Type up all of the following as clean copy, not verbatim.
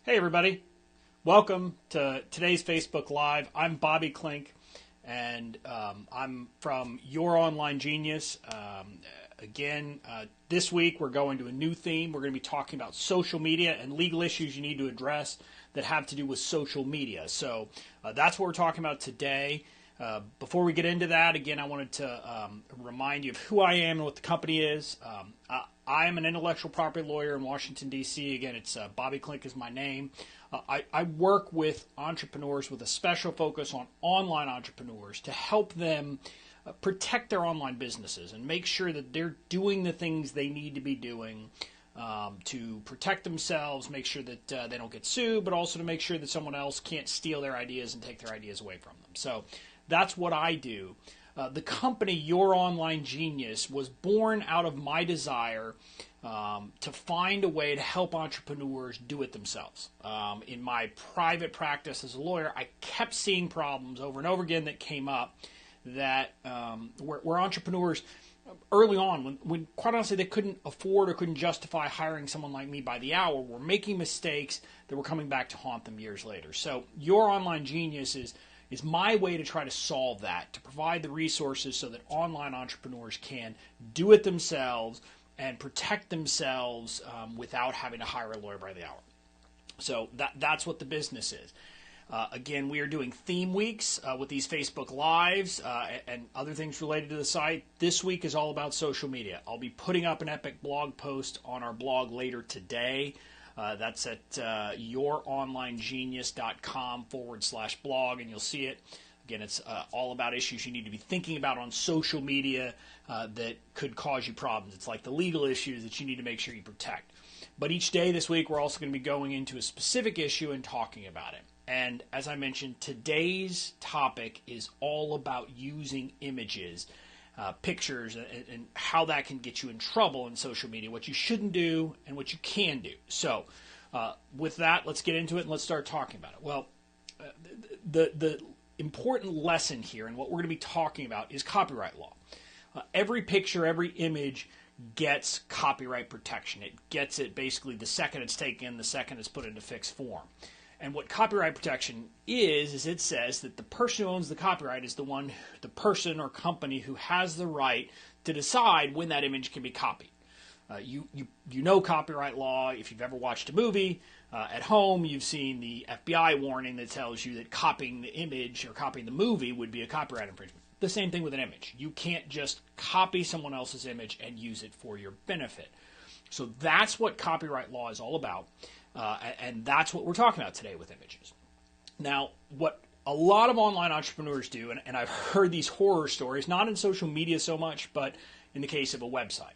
Hey, everybody. Welcome to today's Facebook Live. I'm Bobby Klink, and I'm from Your Online Genius. This week we're going to a new theme. We're going to be talking about social media and legal issues you need to address that have to do with social media. So that's what we're talking about today. Before we get into that, again, I wanted to remind you of who I am and what the company is. I am an intellectual property lawyer in Washington, D.C. Again, it's Bobby Klink is my name. I work with entrepreneurs with a special focus on online entrepreneurs to help them protect their online businesses and make sure that they're doing the things they need to be doing to protect themselves, make sure that they don't get sued, but also to make sure that someone else can't steal their ideas and take their ideas away from them. So that's what I do. The company, Your Online Genius, was born out of my desire to find a way to help entrepreneurs do it themselves. In my private practice as a lawyer, I kept seeing problems over and over again that came up that where entrepreneurs early on, when quite honestly they couldn't afford or couldn't justify hiring someone like me by the hour, were making mistakes that were coming back to haunt them years later. So Your Online Genius is my way to try to solve that, to provide the resources so that online entrepreneurs can do it themselves and protect themselves without having to hire a lawyer by the hour. So that's what the business is. Again, we are doing theme weeks with these Facebook Lives and other things related to the site. This week is all about social media. I'll be putting up an epic blog post on our blog later today. That's at youronlinegenius.com/blog, and you'll see it. Again, it's all about issues you need to be thinking about on social media that could cause you problems. It's like the legal issues that you need to make sure you protect. But each day this week, we're also going to be going into a specific issue and talking about it. And as I mentioned, today's topic is all about using images, pictures, and how that can get you in trouble in social media, what you shouldn't do and what you can do. So with that, let's get into it and let's start talking about it. Well, the important lesson here and what we're going to be talking about is copyright law. Every picture, every image gets copyright protection. It gets it basically the second it's taken, the second it's put into fixed form. And what copyright protection is it says that the person who owns the copyright is the person or company who has the right to decide when that image can be copied. You know copyright law. If you've ever watched a movie at home, you've seen the FBI warning that tells you that copying the image or copying the movie would be a copyright infringement. The same thing with an image. You can't just copy someone else's image and use it for your benefit. So that's what copyright law is all about. And that's what we're talking about today with images. Now, what a lot of online entrepreneurs do, and I've heard these horror stories, not in social media so much, but in the case of a website.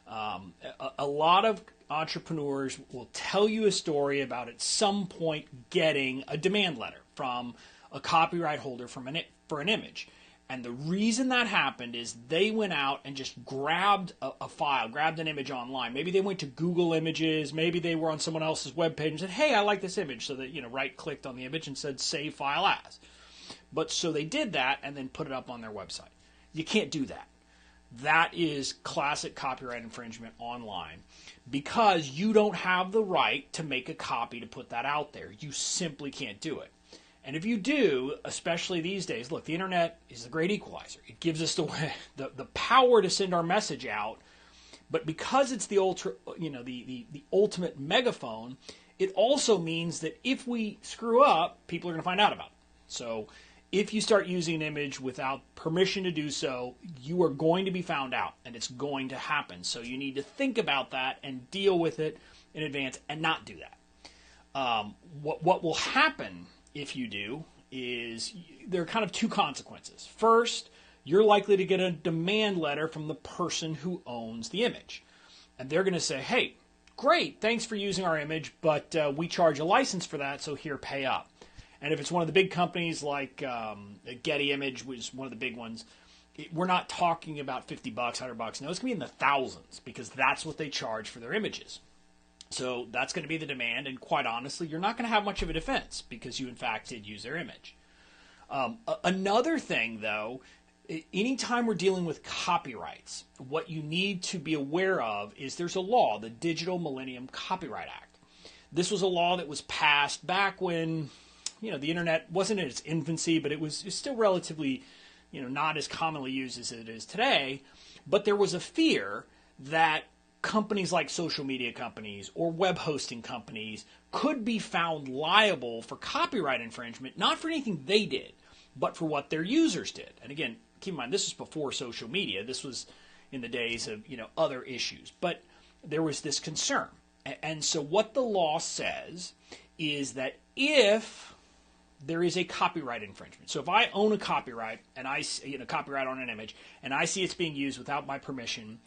A lot of entrepreneurs will tell you a story about at some point getting a demand letter from a copyright holder for an image. And the reason that happened is they went out and just grabbed a file, grabbed an image online. Maybe they went to Google Images. Maybe they were on someone else's webpage and said, hey, I like this image. So that, right-clicked on the image and said, save file as. But so they did that and then put it up on their website. You can't do that. That is classic copyright infringement online because you don't have the right to make a copy to put that out there. You simply can't do it. And if you do, especially these days, look, the internet is the great equalizer. It gives us the power to send our message out, but because it's the ultimate megaphone, it also means that if we screw up, people are going to find out about it. So if you start using an image without permission to do so, you are going to be found out, and it's going to happen. So you need to think about that and deal with it in advance and not do that. What will happen if you do is there are kind of two consequences. First, you're likely to get a demand letter from the person who owns the image. And they're going to say, hey, great, thanks for using our image, but we charge a license for that, so here, pay up. And if it's one of the big companies like Getty Image, which is one of the big ones, we're not talking about $50, $100. No, it's going to be in the thousands because that's what they charge for their images. So that's going to be the demand, and quite honestly, you're not going to have much of a defense because you, in fact, did use their image. Another thing, though, anytime we're dealing with copyrights, what you need to be aware of is there's a law, the Digital Millennium Copyright Act. This was a law that was passed back when, the internet wasn't in its infancy, but it was still relatively, not as commonly used as it is today. But there was a fear that companies like social media companies or web hosting companies could be found liable for copyright infringement, not for anything they did, but for what their users did. And again, keep in mind, this was before social media. This was in the days of, other issues. But there was this concern. And so what the law says is that if there is a copyright infringement, so if I own a copyright and I copyright on an image and I see it's being used without my permission,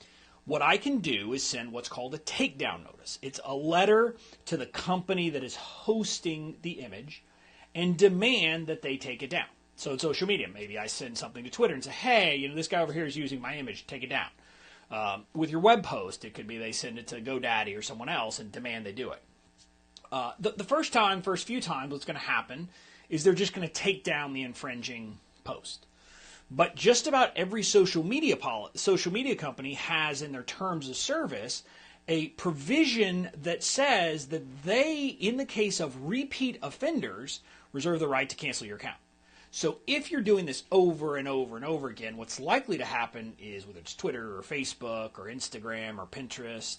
what I can do is send what's called a takedown notice. It's a letter to the company that is hosting the image and demand that they take it down. So in social media, maybe I send something to Twitter and say, hey, this guy over here is using my image, take it down. With your web post, it could be they send it to GoDaddy or someone else and demand they do it. The first few times what's going to happen is they're just going to take down the infringing post. But just about every social media company has in their terms of service a provision that says that they, in the case of repeat offenders, reserve the right to cancel your account. So if you're doing this over and over and over again, what's likely to happen is, whether it's Twitter or Facebook or Instagram or Pinterest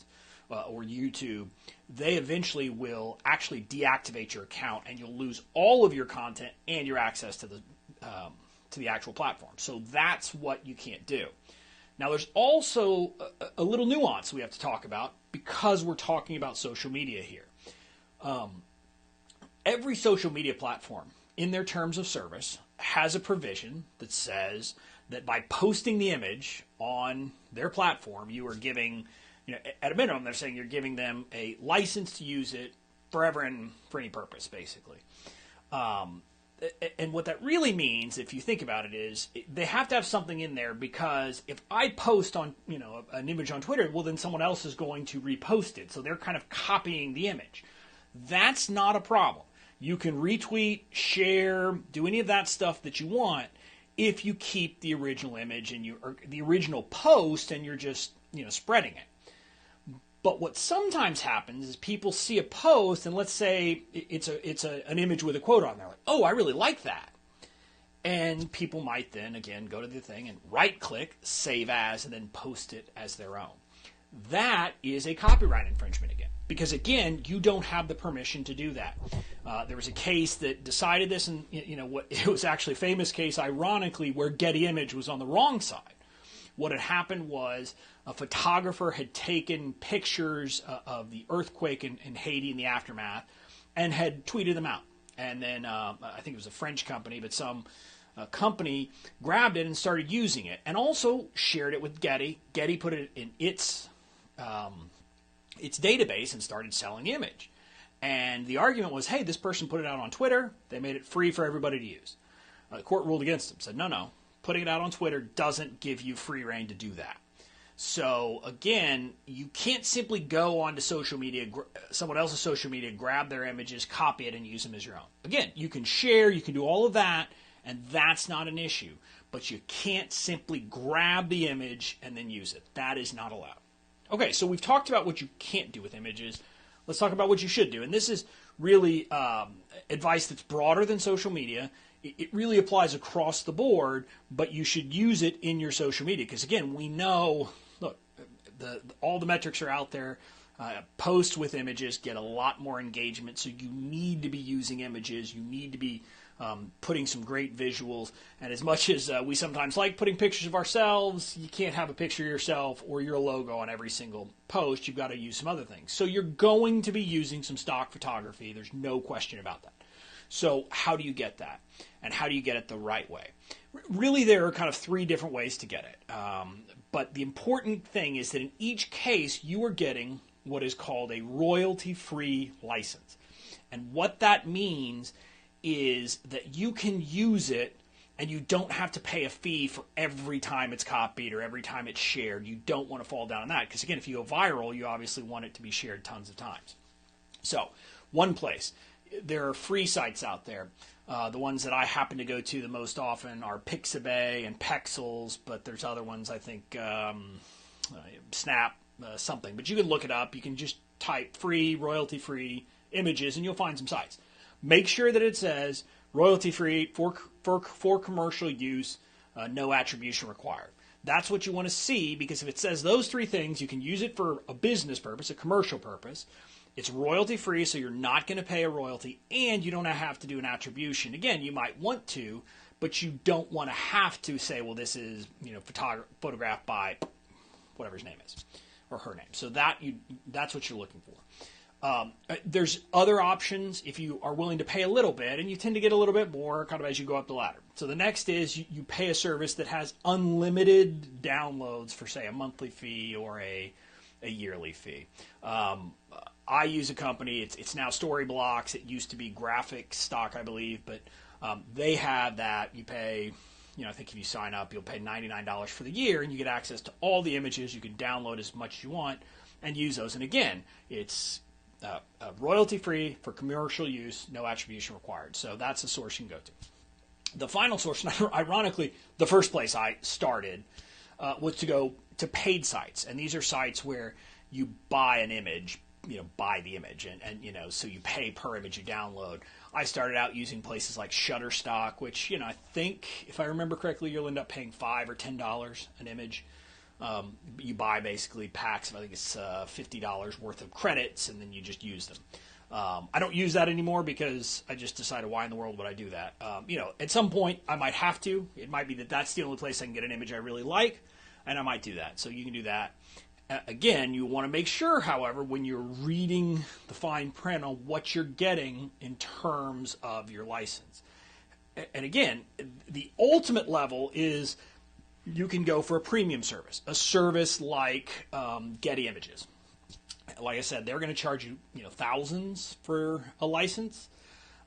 or YouTube, they eventually will actually deactivate your account and you'll lose all of your content and your access to the actual platform. So that's what you can't do. Now there's also a little nuance we have to talk about because we're talking about social media here. Every social media platform in their terms of service has a provision that says that by posting the image on their platform, you are giving, at a minimum, they're saying you're giving them a license to use it forever and for any purpose, basically. And what that really means, if you think about it, is they have to have something in there, because if I post on, an image on Twitter, well, then someone else is going to repost it. So they're kind of copying the image. That's not a problem. You can retweet, share, do any of that stuff that you want if you keep the original image and or the original post and you're just, spreading it. But what sometimes happens is people see a post, and let's say it's an image with a quote on there, like, oh, I really like that. And people might then, again, go to the thing and right-click, save as, and then post it as their own. That is a copyright infringement again, because, again, you don't have the permission to do that. There was a case that decided this, and it was actually a famous case, ironically, where Getty Image was on the wrong side. What had happened was a photographer had taken pictures of the earthquake in Haiti in the aftermath and had tweeted them out. And then I think it was a French company, but some company grabbed it and started using it, and also shared it with Getty. Getty put it in its database and started selling the image. And the argument was, hey, this person put it out on Twitter. They made it free for everybody to use. The court ruled against them, said, no, putting it out on Twitter doesn't give you free reign to do that. So, again, you can't simply go onto social media, someone else's social media, grab their images, copy it, and use them as your own. Again, you can share, you can do all of that, and that's not an issue. But you can't simply grab the image and then use it. That is not allowed. Okay, so we've talked about what you can't do with images. Let's talk about what you should do. And this is really advice that's broader than social media. It really applies across the board, but you should use it in your social media. Because, again, we know, look, all the metrics are out there. Posts with images get a lot more engagement, so you need to be using images. You need to be putting some great visuals. And as much as we sometimes like putting pictures of ourselves, you can't have a picture of yourself or your logo on every single post. You've got to use some other things. So you're going to be using some stock photography. There's no question about that. So how do you get that? And how do you get it the right way? Really, there are kind of three different ways to get it. But the important thing is that in each case, you are getting what is called a royalty-free license. And what that means is that you can use it and you don't have to pay a fee for every time it's copied or every time it's shared. You don't want to fall down on that, because, again, if you go viral, you obviously want it to be shared tons of times. So, one place. There are free sites out there. The ones that I happen to go to the most often are Pixabay and Pexels, but there's other ones, I think, Snap, something. But you can look it up. You can just type free, royalty-free, images, and you'll find some sites. Make sure that it says royalty-free for commercial use, no attribution required. That's what you want to see, because if it says those three things, you can use it for a business purpose, a commercial purpose. It's royalty-free, so you're not going to pay a royalty, and you don't have to do an attribution. Again, you might want to, but you don't want to have to say, well, this is photographed by whatever his name is or her name. So that's what you're looking for. There's other options if you are willing to pay a little bit, and you tend to get a little bit more kind of as you go up the ladder. So the next is you pay a service that has unlimited downloads for, say, a monthly fee or a yearly fee. I use a company, it's now Storyblocks. It used to be Graphic Stock, I believe, but they have that. You pay, I think if you sign up, you'll pay $99 for the year, and you get access to all the images. You can download as much as you want and use those. And again, it's royalty-free for commercial use, no attribution required. So that's the source you can go to. The final source, and ironically, the first place I started was to go to paid sites. And these are sites where you buy an image, buy the image, and so you pay per image you download. I started out using places like Shutterstock, which, I think, if I remember correctly, you'll end up paying $5 or $10 an image. You buy basically packs of, I think it's $50 worth of credits, and then you just use them. I don't use that anymore because I just decided, why in the world would I do that? At some point I might have to. It might be that that's the only place I can get an image I really like, and I might do that. So you can do that. Again, you want to make sure, however, when you're reading the fine print on what you're getting in terms of your license. And again, the ultimate level is you can go for a premium service, a service like Getty Images. Like I said, they're going to charge you, thousands for a license.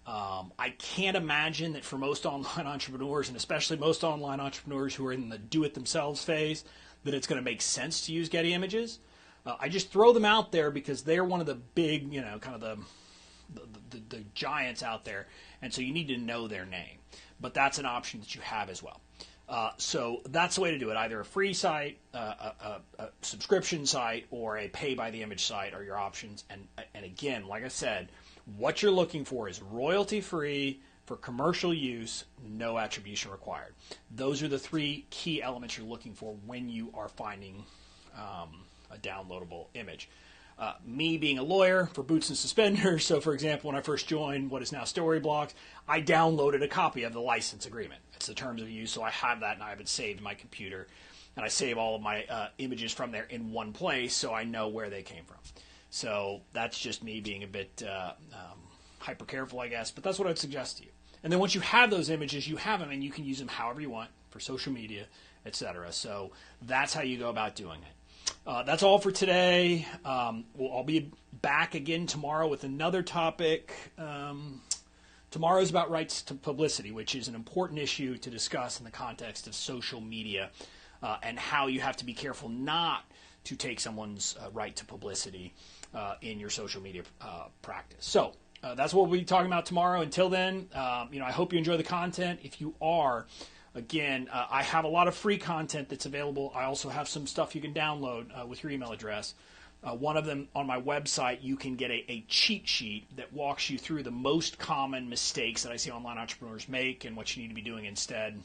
I can't imagine that for most online entrepreneurs, and especially most online entrepreneurs who are in the do-it-themselves phase, that it's going to make sense to use Getty Images. I just throw them out there because they're one of the big, kind of the giants out there, and so you need to know their name. But that's an option that you have as well. So that's the way to do it. Either a free site, a subscription site, or a pay-by-the-image site are your options. And again, like I said, what you're looking for is royalty-free for commercial use, no attribution required. Those are the three key elements you're looking for when you are finding a downloadable image. Me being a lawyer for Boots and Suspenders, so for example, when I first joined what is now Storyblocks, I downloaded a copy of the license agreement. It's the terms of use, so I have that, and I have it saved in my computer, and I save all of my images from there in one place, so I know where they came from. So that's just me being a bit hyper careful, I guess, but that's what I'd suggest to you. And then once you have those images, you have them, and you can use them however you want for social media, etc. So that's how you go about doing it. That's all for today. I'll be back again tomorrow with another topic. Tomorrow's about rights to publicity, which is an important issue to discuss in the context of social media, and how you have to be careful not to take someone's right to publicity in your social media practice. So that's what we'll be talking about tomorrow. Until then, I hope you enjoy the content. If you are, again, I have a lot of free content that's available. I also have some stuff you can download with your email address. One of them on my website, you can get a cheat sheet that walks you through the most common mistakes that I see online entrepreneurs make and what you need to be doing instead.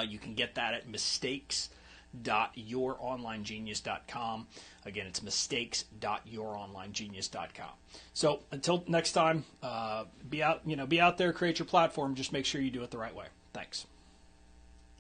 You can get that at mistakes.youronlinegenius.com. Again, it's mistakes.youronlinegenius.com. So until next time, be out there, create your platform. Just make sure you do it the right way. Thanks.